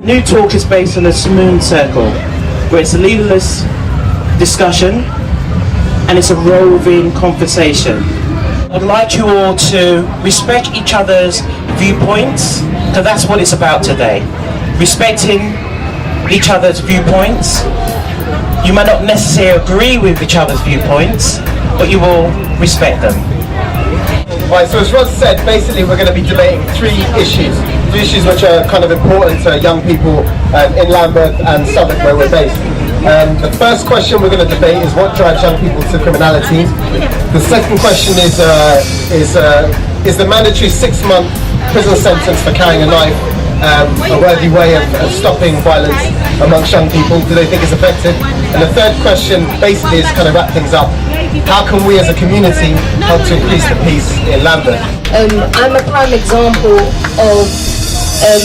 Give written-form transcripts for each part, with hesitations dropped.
New Talk is based on a Samoan circle, where it's a leaderless discussion and it's a roving conversation. I'd like you all to respect each other's viewpoints, because that's what it's about today. Respecting each other's viewpoints. You might not necessarily agree with each other's viewpoints, but you will respect them. Right, so as Ross said, basically we're going to be debating three issues which are kind of important to young people in Lambeth and Southwark where we're based. The first question we're going to debate is what drives young people to criminality. The second question is the mandatory 6-month prison sentence for carrying a knife a worthy way of stopping violence amongst young people? Do they think it's effective? And the third question basically is kind of wrap things up. How can we as a community help to increase the peace in Lambeth? I'm a prime example of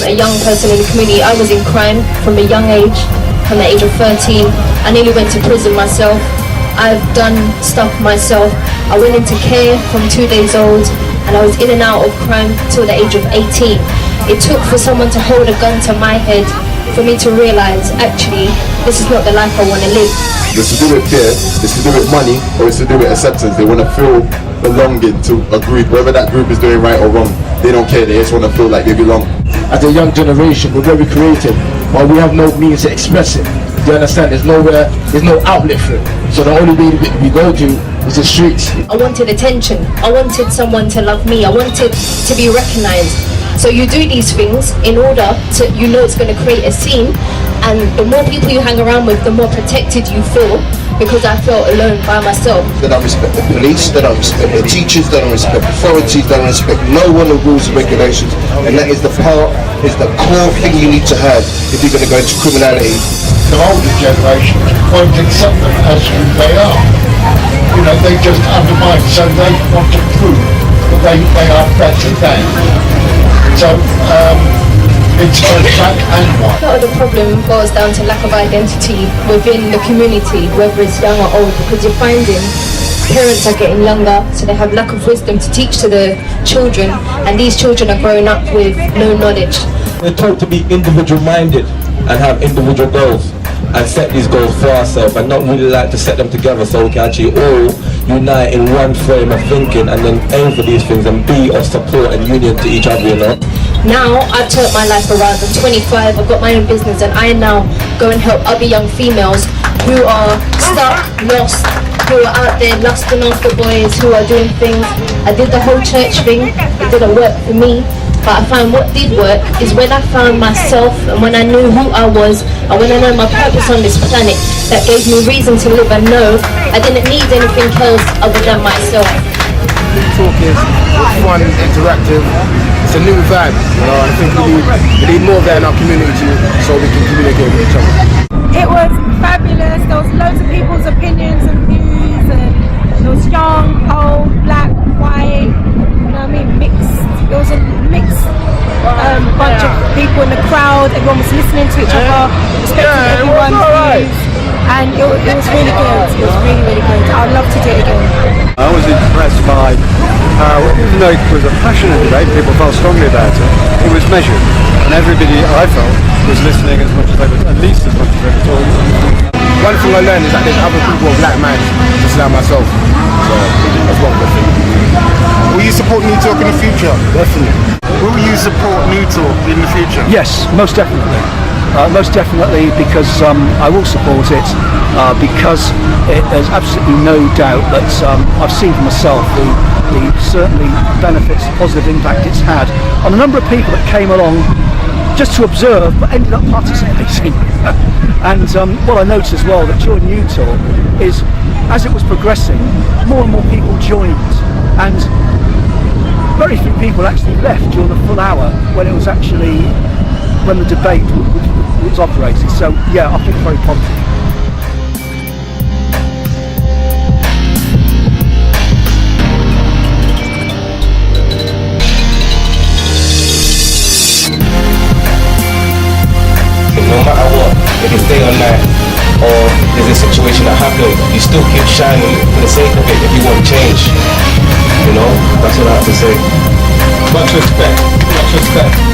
a young person in the community. I was in crime from a young age, from the age of 13. I nearly went to prison myself. I've done stuff myself. I went into care from 2 days old, and I was in and out of crime till the age of 18. It took for someone to hold a gun to my head for me to realise, actually, this is not the life I want to live. It's to do with fear, it's to do with money, or it's to do with acceptance. They want to feel belonging to a group, whether that group is doing right or wrong. They don't care, they just want to feel like they belong. As a young generation, we're very creative, but we have no means to express it. Do you understand? There's no outlet for it. So the only way we go to is the streets. I wanted attention. I wanted someone to love me. I wanted to be recognised. So you do these things in order to, you know it's going to create a scene, and the more people you hang around with, the more protected you feel, because I felt alone by myself. They don't respect the police, they don't respect the teachers, they don't respect authorities, they don't respect no one of rules and regulations, and that is the core thing you need to have if you're going to go into criminality. The older generation won't accept them as who they are. You know, they just undermine, so they want to prove that they are better than. So it's both black and white. A lot of the problem boils down to lack of identity within the community, whether it's young or old, because you're finding parents are getting younger, so they have lack of wisdom to teach to the children, and these children are growing up with no knowledge. We're taught to be individual minded and have individual goals and set these goals for ourselves, and not really like to set them together so we can actually all unite in one frame of thinking and then aim for these things and be of support and union to each other, you know. Now I've turned my life around. I'm 25, I've got my own business, and I now go and help other young females who are stuck, lost, who are out there lusting after boys, who are doing things. I did the whole church thing, it didn't work for me. But I found what did work is when I found myself, and when I knew who I was, and when I know my purpose on this planet, that gave me reason to live and know I didn't need anything else other than myself. New Talk is fun, interactive, it's a new vibe. I think we need more of that in our community so we can communicate with each other. It was fabulous. There was loads of people's opinions and views, and there was young, old, black, white, you know what I mean, mixed. It was a mixed bunch of people in the crowd. Everyone was listening to each other, respecting everyone's views, and it was really good. It was really, really good. I'd love to do it again. I was impressed by how, even though it was a passionate debate, people felt strongly about it, it was measured, and everybody, I felt, was listening as much as they were, at least as much as they were talking. One thing I learned is that there's other people with black minds, just like myself. So that's one good thing. Will you support New Talk in the future? Definitely. Will you support New Talk in the future? Yes, most definitely. Most definitely, because I will support it, because there's absolutely no doubt that I've seen for myself the certainly benefits, positive impact it's had on a number of people that came along just to observe but ended up participating. And what I noticed as well that during New Talk is, as it was progressing, more and more people joined, and very few people actually left during the full hour when it was actually, when the debate was operating. So yeah, I think very positive. No matter what, if it's day or night, or there's a situation that happens, you still keep shining for the sake of it if you want change. You know, that's what I have to say. Much respect, much respect.